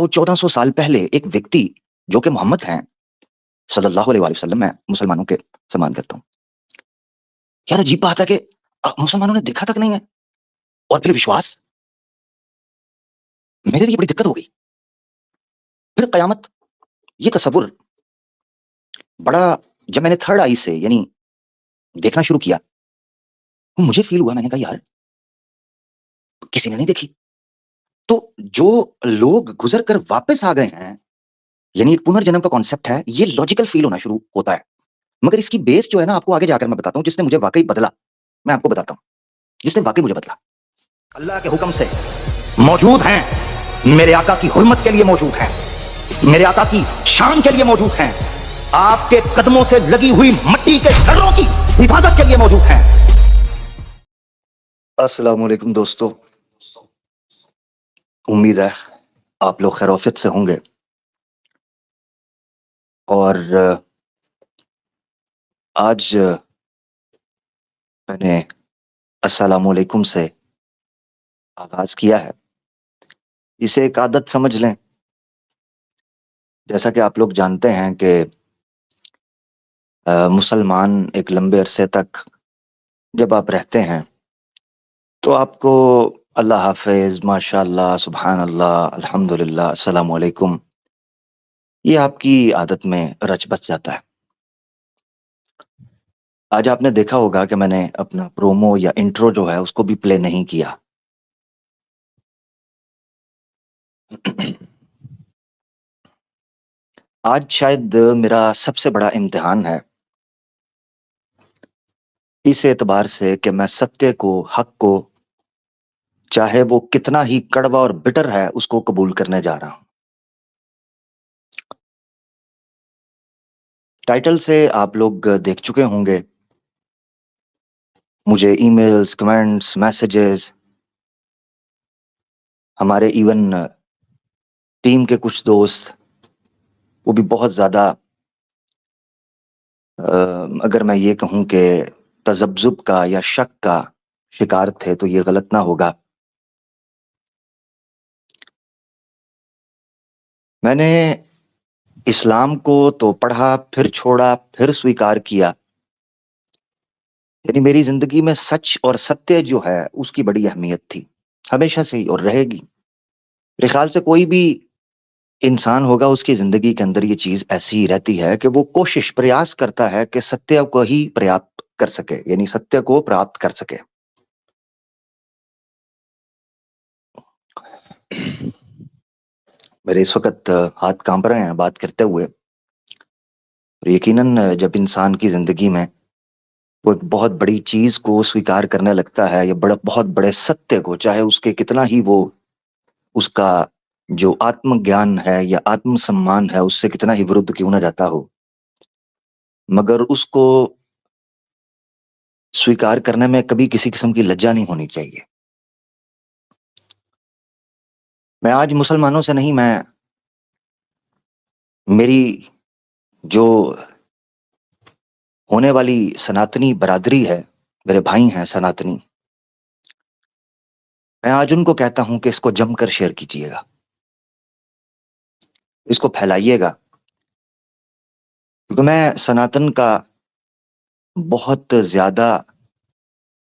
1300-1400 साल पहले एक व्यक्ति जो कि मोहम्मद हैं सल्लल्लाहु अलैहि वसल्लम, मैं मुसलमानों के सम्मान करता हूँ। यार अजीब बात है कि मुसलमानों ने देखा तक नहीं है और फिर विश्वास। मेरे लिए बड़ी दिक्कत हो गई। फिर कयामत, ये तसव्वुर बड़ा, जब मैंने थर्ड आई से यानी देखना शुरू किया, मुझे फील हुआ, मैंने कहा यार किसी ने नहीं देखी। तो जो लोग गुजर कर वापस आ गए हैं, यानी एक पुनर्जन्म का कॉन्सेप्ट है, ये लॉजिकल फील होना शुरू होता है। मगर इसकी बेस जो है ना, आपको आगे जाकर मैं बताता हूं, जिसने मुझे वाकई बदला। मैं आपको बताता हूं जिसने वाकई मुझे बदला। अल्लाह के हुक्म से मौजूद हैं, मेरे आका की हुर्मत के लिए मौजूद हैं, मेरे आका की शान के लिए मौजूद हैं, आपके कदमों से लगी हुई मट्टी के ढर्रों की हिफाजत के लिए मौजूद हैं। अस्सलाम वालेकुम दोस्तों, उम्मीद है आप लोग खैरियत से होंगे। और आज मैंने अस्सलाम वालेकुम से आगाज किया है। इसे एक आदत समझ लें। जैसा कि आप लोग जानते हैं कि मुसलमान एक लंबे अरसे तक जब आप रहते हैं तो आपको अल्लाह हाफिज, माशाअल्लाह, सुभान अल्लाह, अल्हम्दुलिल्लाह, अस्सलाम वालेकुम, ये आपकी आदत में रच बस जाता है। आज आपने देखा होगा कि मैंने अपना प्रोमो या इंट्रो जो है उसको भी प्ले नहीं किया। आज शायद मेरा सबसे बड़ा इम्तिहान है, इस एतबार से कि मैं सत्य को, हक को, चाहे वो कितना ही कड़वा और बिटर है, उसको कबूल करने जा रहा हूं। टाइटल से आप लोग देख चुके होंगे, मुझे ईमेल्स, कमेंट्स, मैसेजेस, हमारे इवन टीम के कुछ दोस्त, वो भी बहुत ज्यादा, अगर मैं ये कहूं कि तजब्जुब का या शक का शिकार थे तो ये गलत ना होगा। मैंने इस्लाम को तो पढ़ा, फिर छोड़ा, फिर स्वीकार किया। यानी मेरी जिंदगी में सच और सत्य जो है उसकी बड़ी अहमियत थी, हमेशा से ही, और रहेगी। मेरे ख्याल से कोई भी इंसान होगा, उसकी जिंदगी के अंदर ये चीज ऐसी ही रहती है कि वो कोशिश, प्रयास करता है कि सत्य को ही प्राप्त कर सके, यानी सत्य को प्राप्त कर सके। मेरे इस वक्त हाथ कांप रहे हैं बात करते हुए। और यकीनन जब इंसान की जिंदगी में वो एक बहुत बड़ी चीज को स्वीकार करने लगता है, या बड़ा बहुत बड़े सत्य को, चाहे उसके कितना ही वो, उसका जो आत्मज्ञान है या आत्मसम्मान है उससे कितना ही विरुद्ध क्यों ना जाता हो, मगर उसको स्वीकार करने में कभी किसी किस्म की लज्जा नहीं होनी चाहिए। मैं आज मुसलमानों से नहीं, मैं, मेरी जो होने वाली सनातनी बरादरी है, मेरे भाई हैं सनातनी, मैं आज उनको कहता हूं कि इसको जमकर शेयर कीजिएगा, इसको फैलाइएगा। क्योंकि मैं सनातन का बहुत ज्यादा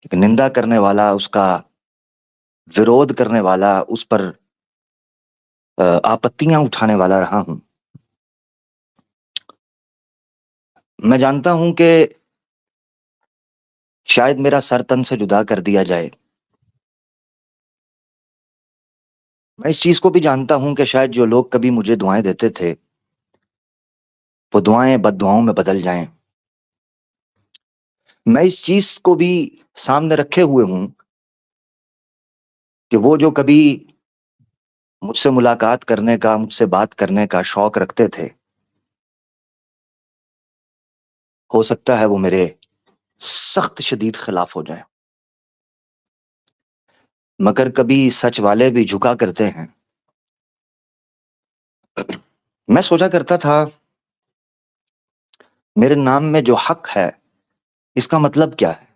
एक निंदा करने वाला, उसका विरोध करने वाला, उस पर आपत्तियां उठाने वाला रहा हूं। मैं जानता हूं कि शायद मेरा सर तन से जुदा कर दिया जाए। मैं इस चीज को भी जानता हूं कि शायद जो लोग कभी मुझे दुआएं देते थे, वो दुआएं बददुआओं में बदल जाएं। मैं इस चीज को भी सामने रखे हुए हूं कि वो जो कभी मुझसे मुलाकात करने का, मुझसे बात करने का शौक रखते थे, हो सकता है वो मेरे सख्त शदीद खिलाफ हो जाए। मगर कभी सच वाले भी झुका करते हैं। मैं सोचा करता था, मेरे नाम में जो हक है, इसका मतलब क्या है।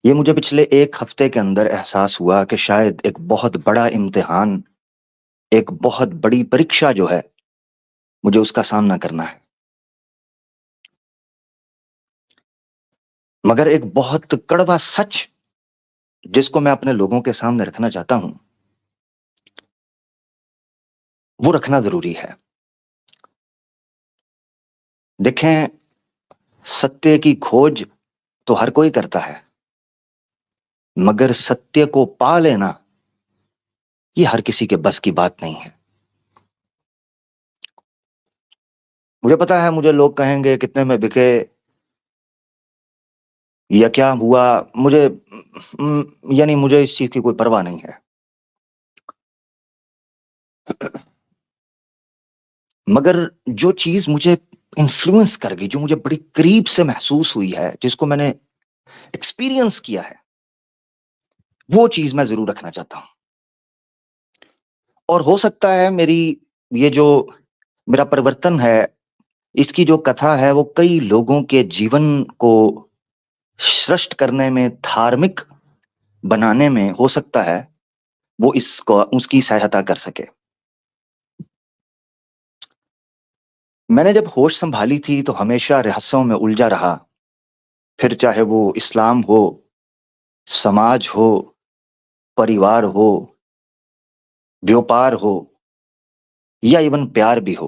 ये मुझे पिछले एक हफ्ते के अंदर एहसास हुआ कि शायद एक बहुत बड़ा इम्तिहान एक बहुत बड़ी परीक्षा जो है, मुझे उसका सामना करना है। मगर एक बहुत कड़वा सच जिसको मैं अपने लोगों के सामने रखना चाहता हूं, वो रखना ज़रूरी है। देखें, सत्य की खोज तो हर कोई करता है, मगर सत्य को पा लेना, ये हर किसी के बस की बात नहीं है। मुझे पता है, मुझे लोग कहेंगे कितने में बिके या क्या हुआ, मुझे यानी मुझे इस चीज़ की कोई परवाह नहीं है। मगर जो चीज़ मुझे इन्फ्लुएंस कर गई, जो मुझे बड़ी करीब से महसूस हुई है, जिसको मैंने एक्सपीरियंस किया है, वो चीज़ मैं ज़रूर रखना चाहता हूँ। और हो सकता है मेरी ये जो मेरा परिवर्तन है, इसकी जो कथा है, वो कई लोगों के जीवन को श्रेष्ठ करने में, धार्मिक बनाने में हो सकता है, वो इसको उसकी सहायता कर सके। मैंने जब होश सँभाली थी, तो हमेशा रहस्यों में उलझा रहा, फिर चाहे वो इस्लाम हो, समाज हो, परिवार हो, व्यापार हो या इवन प्यार भी हो।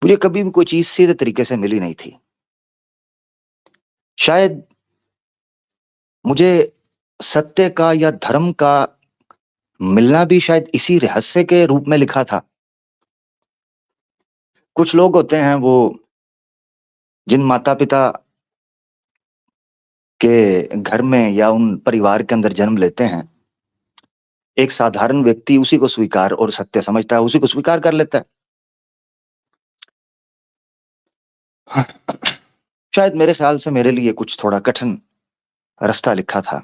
मुझे कभी भी कोई चीज़ सीधे तरीके से मिली नहीं थी। शायद मुझे सत्य का या धर्म का मिलना भी शायद इसी रहस्य के रूप में लिखा था। कुछ लोग होते हैं वो जिन माता-पिता के घर में या उन परिवार के अंदर जन्म लेते हैं, एक साधारण व्यक्ति उसी को स्वीकार और सत्य समझता है, उसी को स्वीकार कर लेता है। हाँ, शायद मेरे ख्याल से मेरे लिए कुछ थोड़ा कठिन रास्ता लिखा था।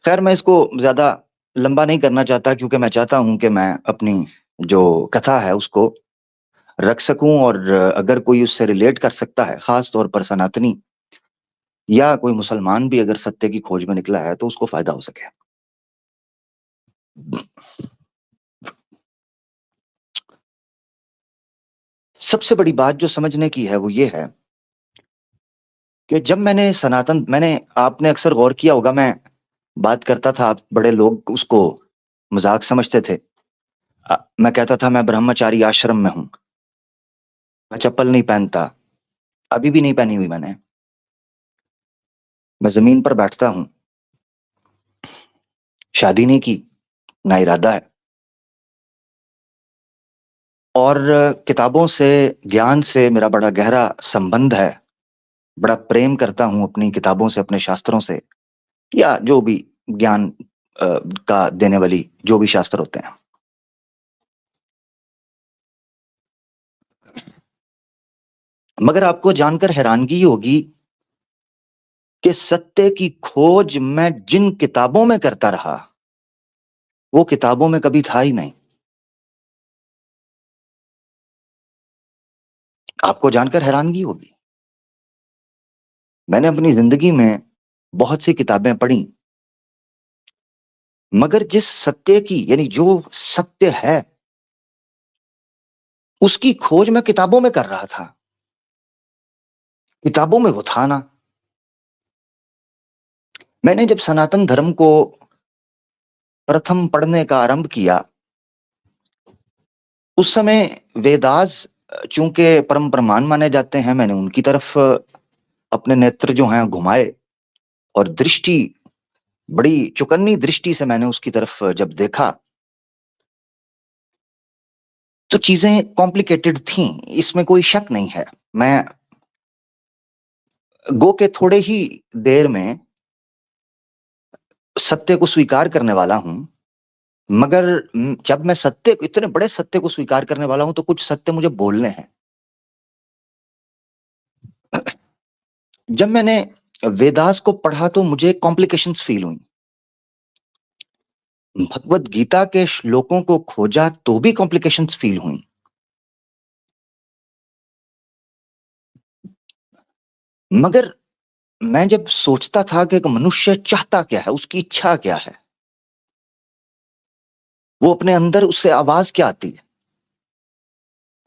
खैर, मैं इसको ज़्यादा लंबा नहीं करना चाहता, क्योंकि मैं चाहता हूँ कि मैं अपनी जो कथा है उसको रख सकूँ, और अगर कोई उससे रिलेट कर सकता है, ख़ास तौर पर सनातनी या कोई मुसलमान भी अगर सत्य की खोज में निकला है, तो उसको फ़ायदा हो सके। सबसे बड़ी बात जो समझने की है, वो ये है कि जब मैंने आपने अक्सर गौर किया होगा, मैं बात करता था, आप बड़े लोग उसको मज़ाक समझते थे। मैं कहता था मैं ब्रह्मचारी आश्रम में हूँ, मैं चप्पल नहीं पहनता, अभी भी नहीं पहनी हुई मैंने। मैं ज़मीन पर बैठता हूँ, शादी नहीं की, ना इरादा है, और किताबों से, ज्ञान से मेरा बड़ा गहरा संबंध है। बड़ा प्रेम करता हूँ अपनी किताबों से, अपने शास्त्रों से, या जो भी ज्ञान का देने वाली जो भी शास्त्र होते हैं। मगर आपको जानकर हैरानगी होगी कि सत्य की खोज मैं जिन किताबों में करता रहा, वो किताबों में कभी था ही नहीं। आपको जानकर हैरानगी होगी। मैंने अपनी ज़िंदगी में बहुत सी किताबें पढ़ी, मगर जिस सत्य की, यानी जो सत्य है, उसकी खोज मैं किताबों में कर रहा था। किताबों में वो था ना। मैंने जब सनातन धर्म को प्रथम पढ़ने का आरंभ किया, उस समय वेदास चूँकि परम प्रमाण माने जाते हैं, मैंने उनकी तरफ अपने नेत्र जो हैं घुमाए, और दृष्टि, बड़ी चौकन्नी दृष्टि से मैंने उसकी तरफ जब देखा, तो चीज़ें कॉम्प्लिकेटेड थीं, इसमें कोई शक नहीं है। मैं गो के थोड़े ही देर में सत्य को स्वीकार करने वाला हूँ, मगर जब मैं सत्य को, इतने बड़े सत्य को स्वीकार करने वाला हूँ, तो कुछ सत्य मुझे बोलने हैं। जब मैंने वेदास को पढ़ा, तो मुझे कॉम्प्लिकेशंस फ़ील हुई। भगवत गीता के श्लोकों को खोजा, तो भी कॉम्प्लिकेशंस फ़ील हुई। मगर मैं जब सोचता था कि एक मनुष्य चाहता क्या है, उसकी इच्छा क्या है, वो अपने अंदर उससे आवाज क्या आती है?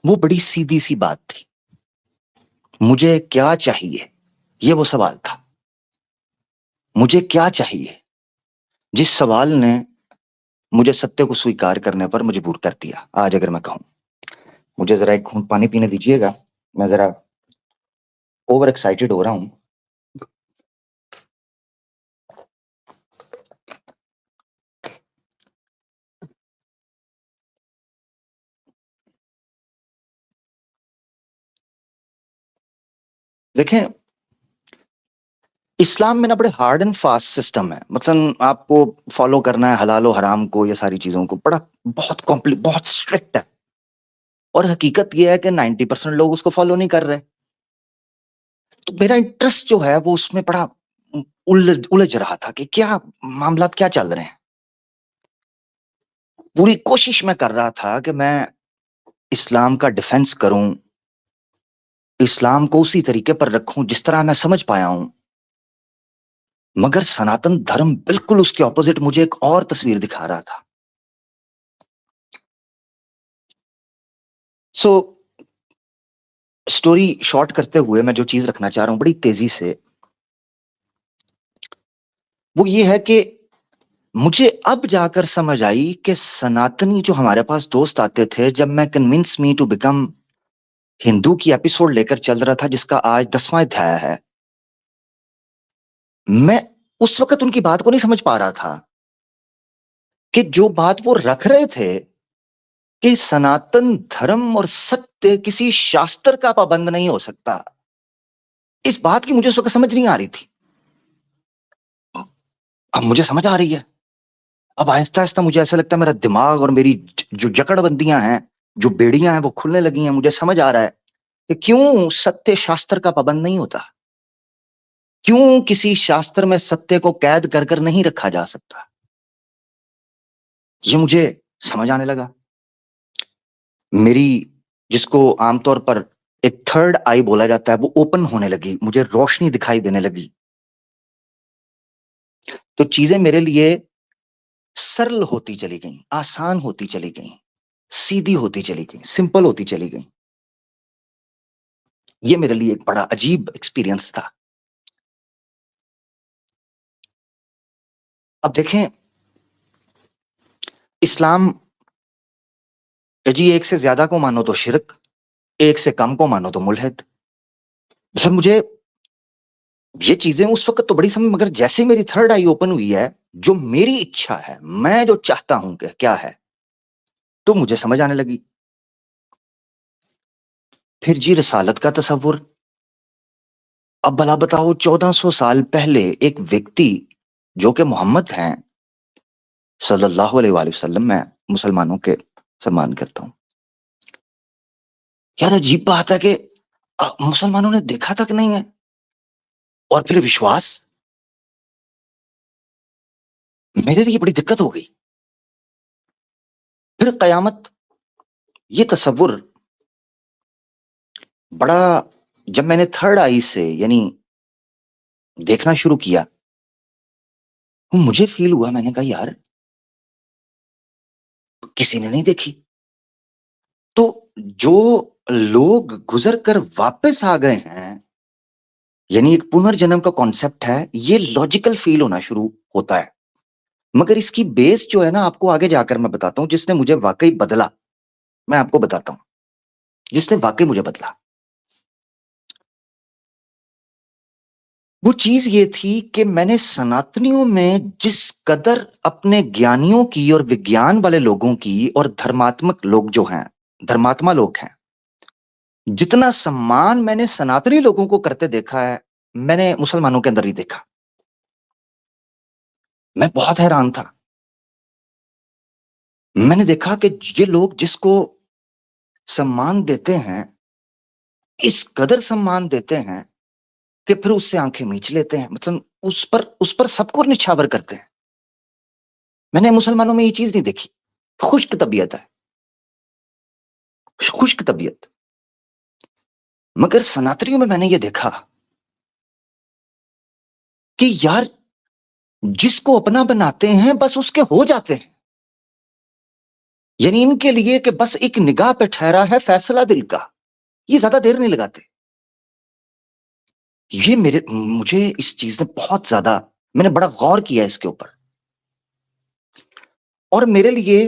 वो बड़ी सीधी सी बात थी, मुझे क्या चाहिए, ये वो सवाल था। मुझे क्या चाहिए, जिस सवाल ने मुझे सत्य को स्वीकार करने पर मजबूर कर दिया। आज अगर मैं कहूं, मुझे जरा एक घूंट पानी पीने दीजिएगा, मैं जरा ओवर एक्साइटेड हो रहा हूं। देखें, इस्लाम में ना बड़े हार्ड एंड फास्ट सिस्टम है। मतलब आपको फॉलो करना है हलाल और हराम को, ये सारी चीजों को, बड़ा बहुत कॉम्प्लिक बहुत स्ट्रिक्ट है। और हकीकत यह है कि 90% लोग उसको फॉलो नहीं कर रहे। तो मेरा इंटरेस्ट जो है वो उसमें बड़ा उलझ उलझ रहा था कि क्या मामला क्या चल रहे हैं। पूरी कोशिश मैं कर रहा था कि मैं इस्लाम का डिफेंस करूं, इस्लाम को उसी तरीके पर रखूं जिस तरह मैं समझ पाया हूं। मगर सनातन धर्म बिल्कुल उसके ऑपोजिट मुझे एक और तस्वीर दिखा रहा था। सो स्टोरी शॉर्ट करते हुए मैं जो चीज रखना चाह रहा हूं बड़ी तेजी से, वो ये है कि मुझे अब जाकर समझ आई कि सनातनी जो हमारे पास दोस्त आते थे, जब मैं convince me to become Hindu की एपिसोड लेकर चल रहा था जिसका आज 10वां अध्याय है, मैं उस वक्त उनकी बात को नहीं समझ पा रहा था कि जो बात वो रख रहे थे कि सनातन धर्म और सत्य किसी शास्त्र का पाबंद नहीं हो सकता, इस बात की मुझे उस वक्त समझ नहीं आ रही थी। अब मुझे समझ आ रही है। अब आहिस्ता आहिस्ता मुझे ऐसा लगता है मेरा दिमाग और मेरी जो जकड़बंदियां हैं, जो बेड़ियां हैं, वो खुलने लगी हैं। मुझे समझ आ रहा है कि क्यों सत्य शास्त्र का पाबंद नहीं होता, क्यों किसी शास्त्र में सत्य को कैद कर कर नहीं रखा जा सकता। ये मुझे समझ आने लगा। मेरी, जिसको आमतौर पर एक थर्ड आई बोला जाता है, वो ओपन होने लगी, मुझे रोशनी दिखाई देने लगी। तो चीजें मेरे लिए सरल होती चली गई, आसान होती चली गई, सीधी होती चली गई, सिंपल होती चली गई। ये मेरे लिए एक बड़ा अजीब एक्सपीरियंस था। अब देखें, इस्लाम, जी एक से ज्यादा को मानो तो शिरक, एक से कम को मानो तो मुल्हिद। सर मुझे ये चीजें उस वक्त तो बड़ी समझ, मगर जैसे मेरी थर्ड आई ओपन हुई है, जो मेरी इच्छा है, मैं जो चाहता हूं कि क्या है, तो मुझे समझ आने लगी। फिर जी रिसालत का तसव्वुर। अब भला बताओ, 1400 साल पहले एक व्यक्ति जो कि मोहम्मद हैं सल्लल्लाहु अलैहि वसल्लम, मैं मुसलमानों के सम्मान करता हूं, यार अजीब बात है कि मुसलमानों ने देखा तक नहीं है। और फिर विश्वास, मेरे लिए बड़ी दिक्कत हो गई। फिर कयामत, ये तसव्वुर बड़ा, जब मैंने थर्ड आई से यानी देखना शुरू किया, मुझे फील हुआ, मैंने कहा यार किसी ने नहीं देखी। तो जो लोग गुजर कर वापस आ गए हैं, यानी एक पुनर्जन्म का कॉन्सेप्ट है, ये लॉजिकल फील होना शुरू होता है। मगर इसकी बेस जो है ना, आपको आगे जाकर मैं बताता हूं, जिसने मुझे वाकई बदला। मैं आपको बताता हूं जिसने वाकई मुझे बदला। वो चीज ये थी कि मैंने सनातनियों में जिस कदर अपने ज्ञानियों की और विज्ञान वाले लोगों की और धर्मात्मक लोग जो हैं, धर्मात्मा लोग हैं, जितना सम्मान मैंने सनातनी लोगों को करते देखा है, मैंने मुसलमानों के अंदर ही देखा। मैं बहुत हैरान था। मैंने देखा कि ये लोग जिसको सम्मान देते हैं, इस कदर सम्मान देते हैं कि फिर उससे आंखें मीच लेते हैं। मतलब उस पर सबको निछावर करते हैं। मैंने मुसलमानों में ये चीज नहीं देखी। खुश्क तबीयत है, खुश्क तबीयत। मगर सनातनियों में मैंने ये देखा कि यार जिसको अपना बनाते हैं बस उसके हो जाते हैं। यानी इनके लिए कि बस एक निगाह पे ठहरा है फैसला दिल का, ये ज्यादा देर नहीं लगाते। ये मुझे इस चीज ने बहुत ज्यादा, मैंने बड़ा गौर किया इसके ऊपर। और मेरे लिए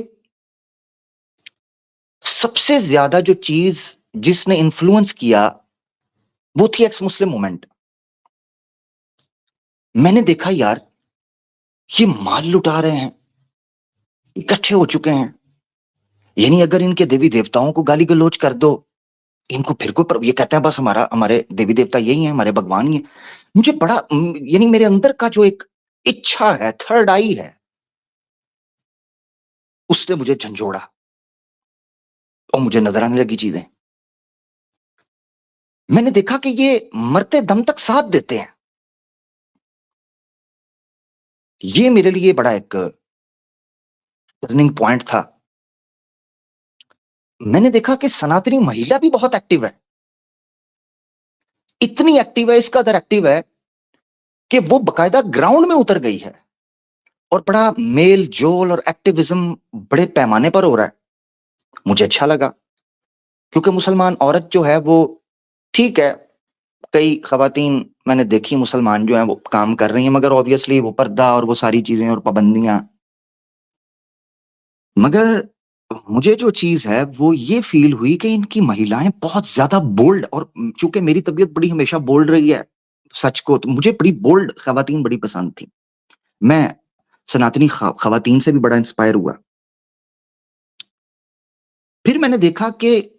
सबसे ज्यादा जो चीज जिसने इन्फ्लुएंस किया वो थी एक्स मुस्लिम मूवमेंट। मैंने देखा यार, ये माल लुटा रहे हैं, इकट्ठे हो चुके हैं। यानी अगर इनके देवी देवताओं को गाली गलौज कर दो, इनको फिर कोई ये कहते हैं बस हमारे देवी देवता यही हैं, हमारे भगवान ही हैं। मुझे बड़ा यानी मेरे अंदर का जो एक इच्छा है, थर्ड आई है, उसने मुझे झंझोड़ा और मुझे नजर आने लगी चीजें। मैंने देखा कि ये मरते दम तक साथ देते हैं। ये मेरे लिए बड़ा एक टर्निंग पॉइंट था। मैंने देखा कि सनातनी महिला भी बहुत एक्टिव है। इतनी एक्टिव है, इसका कदर एक्टिव है कि वो बकायदा ग्राउंड में उतर गई है और बड़ा मेल जोल और एक्टिविज्म बड़े पैमाने पर हो रहा है। मुझे अच्छा लगा, क्योंकि मुसलमान औरत जो है वो, ठीक है, कई खवातीन मैंने देखी मुसलमान जो है वो काम कर रही हैं, मगर ऑब्वियसली वो पर्दा और वो सारी चीजें और पाबंदियां। मगर मुझे जो चीज है वो ये फील हुई कि इनकी महिलाएं बहुत ज्यादा बोल्ड, और चूंकि मेरी तबीयत बड़ी हमेशा बोल्ड रही है, सच को तो मुझे बड़ी बोल्ड खवातीन बड़ी पसंद थी। मैं सनातनी खवातीन से भी बड़ा इंस्पायर हुआ। फिर मैंने देखा कि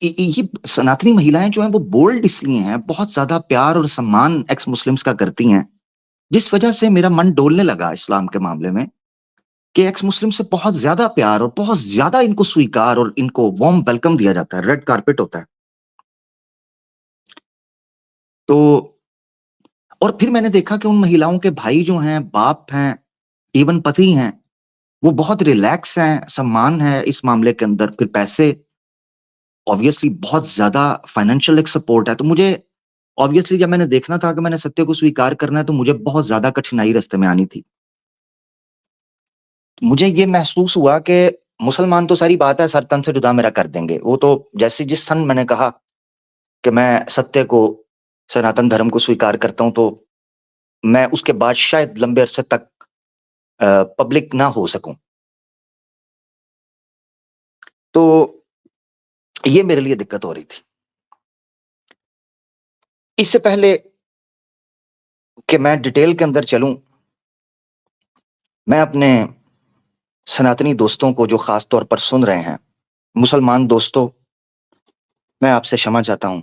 ये सनातनी महिलाएं जो हैं वो बोल्ड इसलिए हैं, बहुत ज्यादा प्यार और सम्मान एक्स मुस्लिम्स का करती हैं, जिस वजह से मेरा मन डोलने लगा इस्लाम के मामले में, कि एक्स मुस्लिम से बहुत ज्यादा प्यार और बहुत ज्यादा इनको स्वीकार और इनको वार्म वेलकम दिया जाता है, रेड कारपेट होता है। तो और फिर मैंने देखा कि उन महिलाओं के भाई जो हैं, बाप हैं, इवन पति हैं, वो बहुत रिलैक्स हैं, सम्मान है इस मामले के अंदर। फिर पैसे, ऑब्वियसली बहुत ज्यादा फाइनेंशियल एक सपोर्ट है। तो मुझे ऑब्वियसली जब मैंने देखना था कि मैंने सत्य को स्वीकार करना है, तो मुझे बहुत ज्यादा कठिनाई रास्ते में आनी थी। मुझे ये महसूस हुआ कि मुसलमान तो सारी बात है सर तन से जुदा मेरा कर देंगे। वो तो जैसे जिस सन मैंने कहा कि मैं सत्य को, सनातन धर्म को स्वीकार करता हूं, तो मैं उसके बाद शायद लंबे अरसे तक पब्लिक ना हो सकूं। तो ये मेरे लिए दिक्कत हो रही थी। इससे पहले कि मैं डिटेल के अंदर चलूं, मैं अपने सनातनी दोस्तों को जो खास तौर पर सुन रहे हैं, मुसलमान दोस्तों, मैं आपसे क्षमा चाहता हूं।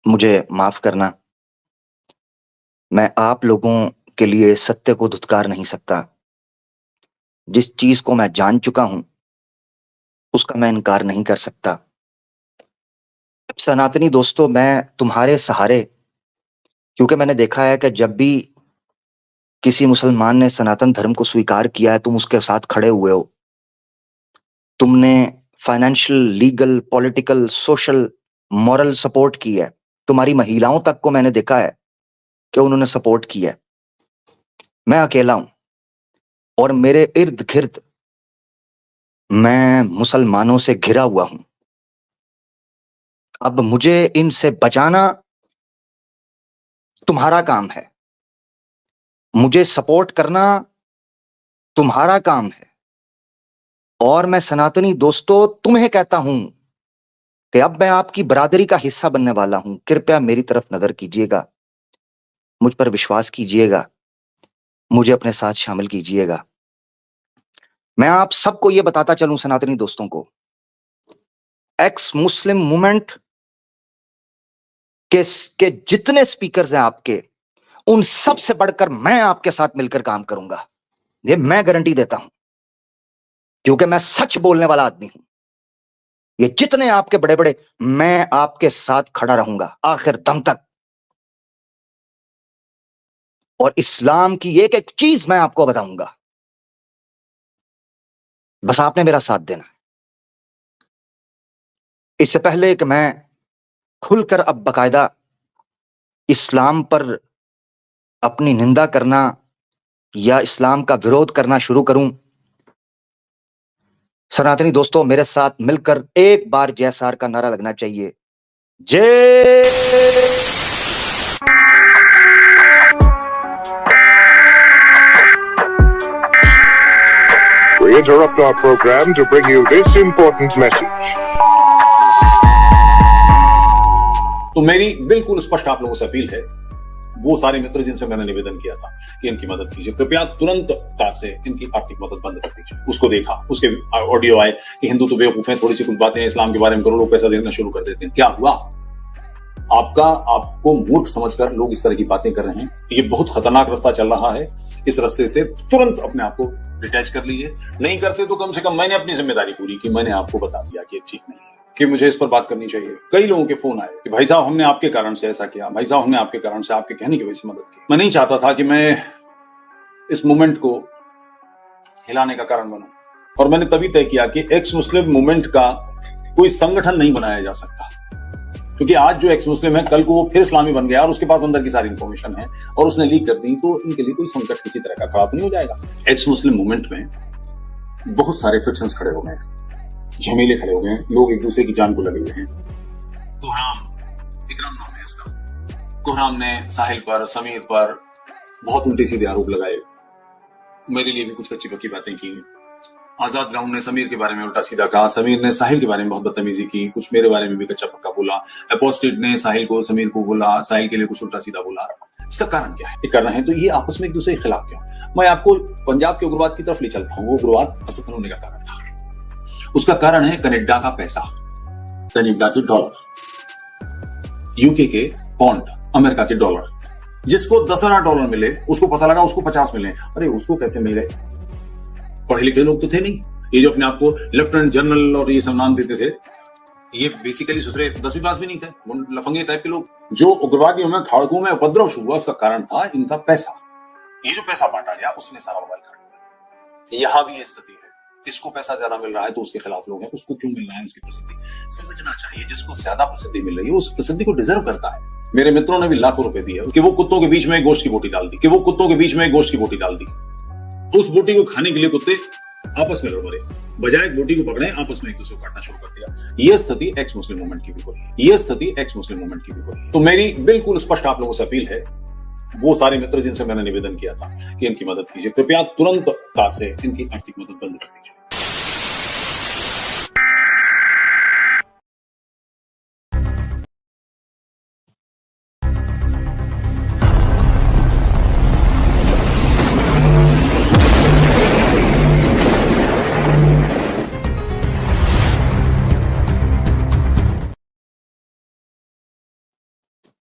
मुझे माफ करना। मैं आप लोगों के लिए सत्य को धुतकार नहीं सकता। जिस चीज को मैं जान चुका हूं उसका मैं इनकार नहीं कर सकता। सनातनी दोस्तों, मैं तुम्हारे सहारे, क्योंकि मैंने देखा है कि जब भी किसी मुसलमान ने सनातन धर्म को स्वीकार किया है, तुम उसके साथ खड़े हुए हो। तुमने financial, legal, political, social, moral support की है। तुम्हारी महिलाओं तक को मैंने देखा है कि उन्होंने सपोर्ट किया है। मैं अकेला हूं और मेरे इर्द गिर्द मैं मुसलमानों से घिरा हुआ हूं। अब मुझे इनसे बचाना तुम्हारा काम है, मुझे सपोर्ट करना तुम्हारा काम है। और मैं सनातनी दोस्तों तुम्हें कहता हूं कि अब मैं आपकी बरादरी का हिस्सा बनने वाला हूं। कृपया मेरी तरफ नजर कीजिएगा, मुझ पर विश्वास कीजिएगा, मुझे अपने साथ शामिल कीजिएगा। मैं आप सबको यह बताता चलूं, सनातनी दोस्तों को, एक्स मुस्लिम मूवमेंट के जितने स्पीकर्स हैं आपके, उन सब से बढ़कर मैं आपके साथ मिलकर काम करूंगा। ये मैं गारंटी देता हूं, क्योंकि मैं सच बोलने वाला आदमी हूं। ये जितने आपके बड़े बड़े, मैं आपके साथ खड़ा रहूंगा आखिर दम तक। और इस्लाम की एक एक चीज मैं आपको बताऊंगा, बस आपने मेरा साथ देना है। इससे पहले कि मैं खुलकर अब बकायदा इस्लाम पर अपनी निंदा करना या इस्लाम का विरोध करना शुरू करूं, सनातनी दोस्तों, मेरे साथ मिलकर एक बार जय सार का नारा लगना चाहिए। जय। We interrupt our program to bring you this important message. तो मेरी बिल्कुल स्पष्ट आप लोगों से अपील है, वो सारे मित्र जिनसे मैंने निवेदन किया था कि इनकी मदद कीजिए, कृपया तुरंत से इनकी आर्थिक मदद बंद कर दीजिए। उसको देखा, उसके ऑडियो आए कि हिंदू तो बेवकूफ हैं, थोड़ी सी कुछ बातें इस्लाम के बारे में करो, लोग पैसा देना शुरू कर देते हैं। क्या हुआ? आपको मूर्ख समझकर लोग इस तरह की बातें कर रहे हैं। ये बहुत खतरनाक रास्ता चल रहा है। इस रास्ते से तुरंत अपने आप को डिटैच कर लीजिए। नहीं करते तो कम से कम मैंने अपनी जिम्मेदारी पूरी की, मैंने आपको बता दिया कि ठीक नहीं है, कि मुझे इस पर बात करनी चाहिए। कई लोगों के फोन आए कि भाई साहब हमने आपके कारण से ऐसा किया, भाई साहब हमने आपके कारण से, आपके कहने की वजह से मदद की। मैं नहीं चाहता था कि मैं इस मूवमेंट को हिलाने का कारण बनूं, और मैंने तभी तय किया कि एक्स मुस्लिम मूवमेंट का कोई संगठन नहीं बनाया जा सकता, क्योंकि आज जो एक्स मुस्लिम है कल को वो फिर इस्लामी बन गया और उसके पास अंदर की सारी इंफॉर्मेशन है और उसने लीक कर दी, तो इनके लिए कोई संकट किसी तरह का खड़ा तो नहीं हो जाएगा। एक्स मुस्लिम मूवमेंट में बहुत सारे फ्रिक्शंस खड़े हो गए हैं, झमेले खड़े हो गए हैं, लोग एक दूसरे की जान को लगे हुए हैं। कोहराम, इकराम नाम है इसका। कोहराम ने साहिल पर, समीर पर बहुत उल्टे सीधे आरोप लगाए, मेरे लिए भी कुछ कच्ची पक्की बातें की। आजाद राउंड ने समीर के बारे में उल्टा सीधा कहा, समीर ने साहिल के बारे में बहुत बदतमीजी की, कुछ मेरे बारे में भी कच्चा पक्का बोला। अपोस्टेट ने साहिल को, समीर को बोला, साहिल के लिए कुछ उल्टा सीधा बोला। इसका कारण क्या है? ये कर रहे हैं तो ये आपस में एक दूसरे के खिलाफ क्यों? मैं आपको पंजाब के उग्रवाद की तरफ ले चलता हूं। वो उग्रवाद असफल होने का कारण था। उसका कारण है कनाडा का पैसा, कनाडा के डॉलर, यूके के पॉन्ड, अमेरिका के डॉलर। जिसको 10,000 डॉलर मिले उसको पता लगा उसको 50 मिले। अरे उसको कैसे मिल गए? पढ़े लिखे लोग तो थे नहीं। ये जो अपने आप को लेफ्टिनेंट जनरल और ये सब नाम देते थे, ये बेसिकली दूसरे 10वीं पास भी नहीं थे, लफंगे टाइप के लोग। जो उग्रवादियों में, खाड़कों में उपद्रव हुआ, उसका कारण था इनका पैसा। ये जो पैसा बांटा गया उसने सारा मोबाइल काट दिया। यहां भी ये स्थिति है, इसको पैसा ज्यादा मिल रहा है तो उसके खिलाफ लोग हैं। उसको क्यों मिल रहा है? उसकी प्रसिद्धि। समझना चाहिए, जिसको ज्यादा प्रसिद्धि मिल रही है उस प्रसिद्धि को डिजर्व करता है। मेरे मित्रों ने भी लाखों रुपए दिए कि वो कुत्तों के बीच में गोश्त की बोटी डाल दी, कि वो कुत्तों के बीच में गोश्त की बोटी डाल दी। उस बोटी को खाने के लिए कुत्ते आपस में लड़ पड़े, बजाय बोटी को पकड़े आपस में एक दूसरे को काटना शुरू कर दिया। ये स्थिति एक्स मुस्लिम मूवमेंट की भी हो रही है। ये स्थिति एक्स मुस्लिम मूवमेंट की भी हो रही है। तो मेरी बिल्कुल स्पष्ट आप लोगों से अपील है, वो सारे मित्र जिनसे मैंने निवेदन किया था कि इनकी मदद कीजिए, कृपया तुरंत से इनकी आर्थिक मदद बंद कर दीजिए।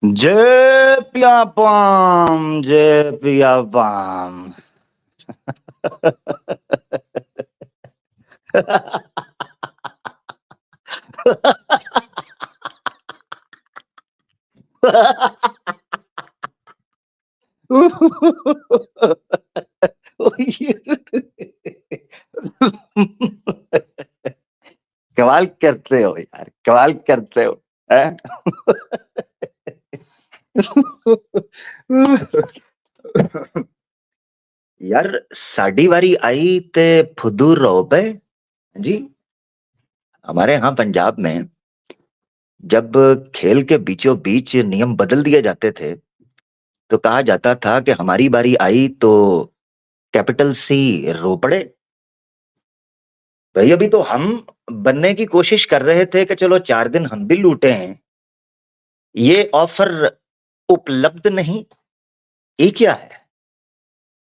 जय पियापाम, जय पियापाम। कमाल करते हो यार, कमाल करते हो हैं? यार साडी वारी आई ते फुदू रो पे जी। हमारे यहाँ पंजाब में जब खेल के बीचों बीच नियम बदल दिए जाते थे तो कहा जाता था कि हमारी बारी आई तो कैपिटल सी रो पड़े। भाई अभी तो हम बनने की कोशिश कर रहे थे कि चलो 4 दिन हम भी लूटे हैं, ये ऑफर उपलब्ध नहीं। ये क्या है?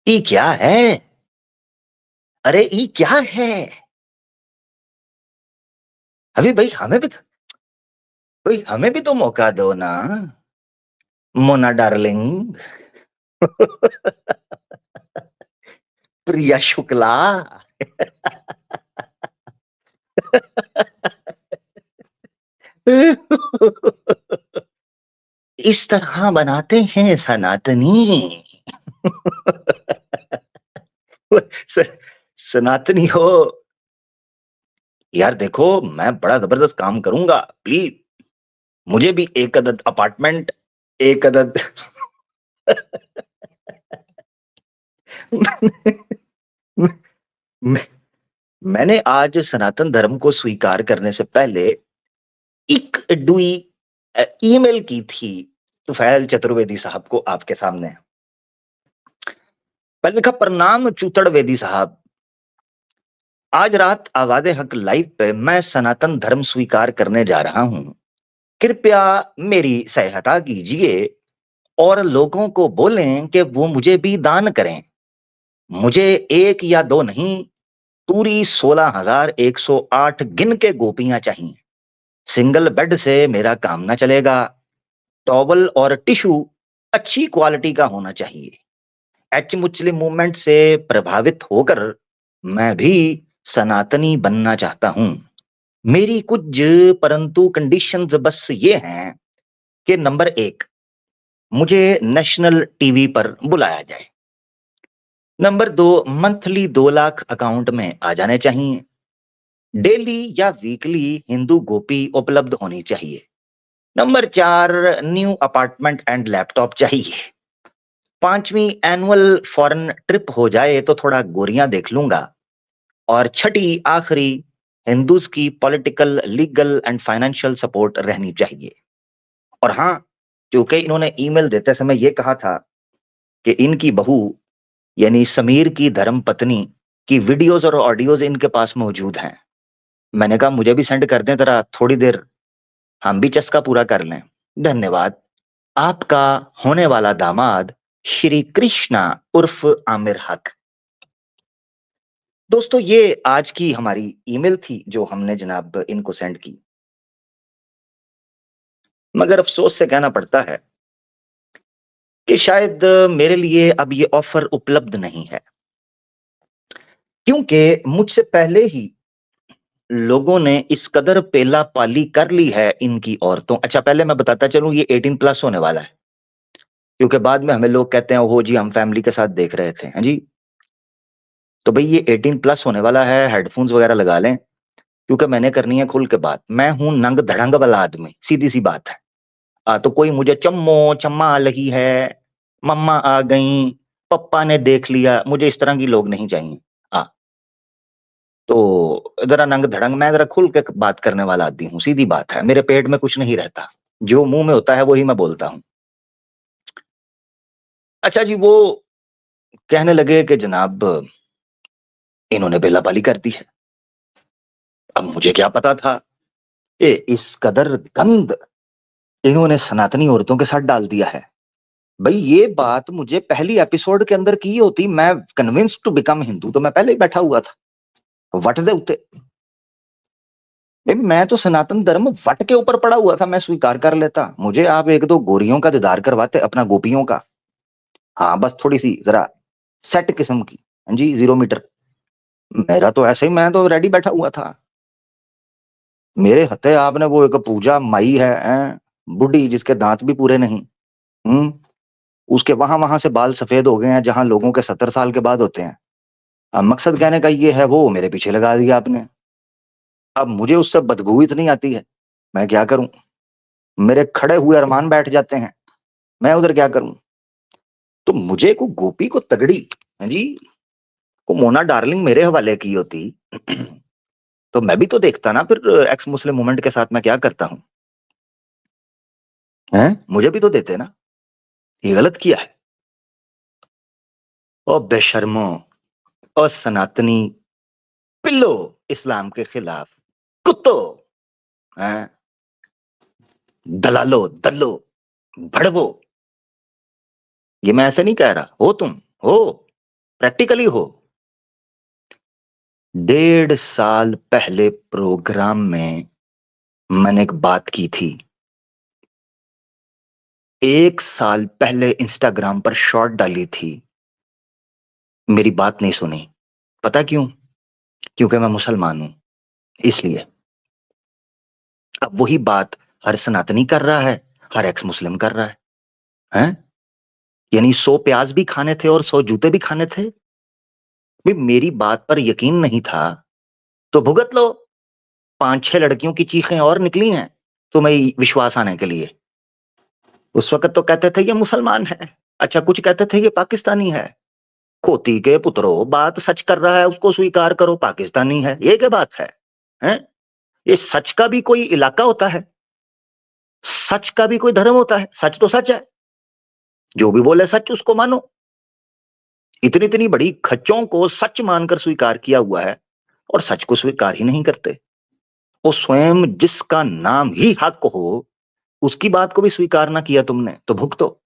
ये क्या है? अरे ये क्या है? अभी भाई हमें भी तो मौका दो ना, मोना डार्लिंग। प्रिया शुक्ला। इस तरह बनाते हैं सनातनी। सनातनी हो यार, देखो मैं बड़ा जबरदस्त काम करूंगा, प्लीज मुझे भी एक अदद अपार्टमेंट, एक अदद मैंने आज सनातन धर्म को स्वीकार करने से पहले एक डुई ईमेल की थी तुफैल चतुर्वेदी साहब को आपके सामने। पहले लिखा, प्रणाम चूतड़ वेदी साहब, आज रात आवाज़े हक लाइव पे मैं सनातन धर्म स्वीकार करने जा रहा हूं। कृपया मेरी सहायता कीजिए और लोगों को बोलें कि वो मुझे भी दान करें। मुझे एक या दो नहीं, पूरी 16,108 गिन के गोपियां चाहिए। सिंगल बेड से मेरा काम ना चलेगा। टॉवल और टिश्यू अच्छी क्वालिटी का होना चाहिए। एच मुस्लिम मूवमेंट से प्रभावित होकर मैं भी सनातनी बनना चाहता हूं। मेरी कुछ परंतु कंडीशंस बस ये हैं कि नंबर 1, मुझे नेशनल टीवी पर बुलाया जाए। नंबर 2, मंथली 2 लाख अकाउंट में आ जाने चाहिए। डेली या वीकली हिंदू गोपी उपलब्ध होनी चाहिए। Number 4, new apartment and laptop चाहिए। 5वीं एनुअल फॉरेन ट्रिप हो जाए तो थोड़ा गोरियां देख लूंगा। और छठी आखिरी, हिंदूज की political, legal and financial support रहनी चाहिए। और हाँ, क्योंकि इन्होंने ईमेल देते समय ये कहा था कि इनकी बहू यानी समीर की धर्म पत्नी की वीडियोस और ऑडियोज इनके पास मौजूद हैं। मैंने कहा मुझे भी सेंड कर दें, जरा थोड़ी देर हम भी चस्का पूरा कर लें। धन्यवाद। आपका होने वाला दामाद श्री कृष्णा उर्फ आमिर हक। दोस्तों, ये आज की हमारी ईमेल थी जो हमने जनाब इनको सेंड की। मगर अफसोस से कहना पड़ता है कि शायद मेरे लिए अब ये ऑफर उपलब्ध नहीं है, क्योंकि मुझसे पहले ही लोगों ने इस कदर पेला पाली कर ली है इनकी औरतों। अच्छा, पहले मैं बताता चलूं, ये 18 प्लस होने वाला है, क्योंकि बाद में हमें लोग कहते हैं ओहो जी हम फैमिली के साथ देख रहे थे। हाँ जी, तो भाई ये 18 प्लस होने वाला है। हेडफोन्स वगैरह लगा लें, क्योंकि मैंने करनी है खुल के बात। मैं हूं नंग धड़ंग वाला आदमी, सीधी सी बात है। तो कोई मुझे चम्मो चम्मा लगी है, मम्मा आ गई, पप्पा ने देख लिया, मुझे इस तरह की लोग नहीं चाहिए। तो जरा नंग धड़ंग, मैं जरा खुल के बात करने वाला आदमी हूँ, सीधी बात है। मेरे पेट में कुछ नहीं रहता, जो मुंह में होता है वही मैं बोलता हूँ। अच्छा जी, वो कहने लगे कि जनाब इन्होंने बेलाबाली कर दी है। अब मुझे क्या पता था कि इस कदर गंद इन्होंने सनातनी औरतों के साथ डाल दिया है। भाई ये बात मुझे पहली एपिसोड के अंदर की होती, मैं कन्विंस्ड टू बिकम हिंदू, तो मैं पहले ही बैठा हुआ था वट दे उत्ते। मैं तो सनातन धर्म वट के ऊपर पड़ा हुआ था, मैं स्वीकार कर लेता। मुझे आप एक दो गोरियों का दीदार करवाते, अपना गोपियों का। हाँ, बस थोड़ी सी जरा सेट किस्म की। हाँ जी, 0 मीटर। मेरा तो ऐसे ही, मैं तो रेडी बैठा हुआ था। मेरे हते आपने वो एक पूजा माई है, बुढ़ी जिसके दांत भी पूरे नहीं। हम्म उसके वहां वहां से बाल सफेद हो गए हैं जहां लोगों के 70 साल के बाद होते हैं। अब मकसद कहने का ये है, वो मेरे पीछे लगा दिया आपने। अब मुझे उससे बदबू इतनी आती है, मैं क्या करूं। मेरे खड़े हुए अरमान बैठ जाते हैं, मैं उधर क्या करूं। तो मुझे को गोपी को तगड़ी, हाँ जी, को मोना डार्लिंग मेरे हवाले की होती तो मैं भी तो देखता ना फिर एक्स मुस्लिम मूवमेंट के साथ मैं क्या करता हूं। हैं, मुझे भी तो देते ना। ये गलत किया है। ओ बेशर्मो, ओ सनातनी पिल्लो, इस्लाम के खिलाफ कुत्तो, हैं, दलालो दल्लो भड़वो। ये मैं ऐसे नहीं कह रहा, हो तुम, हो, प्रैक्टिकली हो। 1.5 साल पहले प्रोग्राम में मैंने एक बात की थी। 1 साल पहले इंस्टाग्राम पर शॉर्ट डाली थी, मेरी बात नहीं सुनी। पता क्यों? क्योंकि मैं मुसलमान हूं, इसलिए। अब वही बात हर सनातनी कर रहा है, हर एक्स मुस्लिम कर रहा है। हैं? यानी 100 प्याज भी खाने थे और 100 जूते भी खाने थे। भाई मेरी बात पर यकीन नहीं था तो भुगत लो। 5-6 लड़कियों की चीखें और निकली हैं तुम्हें विश्वास आने के लिए। उस वक्त तो कहते थे ये मुसलमान है, अच्छा कुछ कहते थे ये पाकिस्तानी है। खोती के पुत्रो, बात सच कर रहा है उसको स्वीकार करो, पाकिस्तानी है, ये क्या बात है? हैं? ये सच का भी कोई इलाका होता है? सच का भी कोई धर्म होता है? सच तो सच है, जो भी बोले सच उसको मानो। इतनी इतनी बड़ी खच्चों को सच मानकर स्वीकार किया हुआ है और सच को स्वीकार ही नहीं करते। वो स्वयं जिसका नाम ही हक हो, उसकी बात को भी स्वीकार ना किया तुमने, तो भुगतो।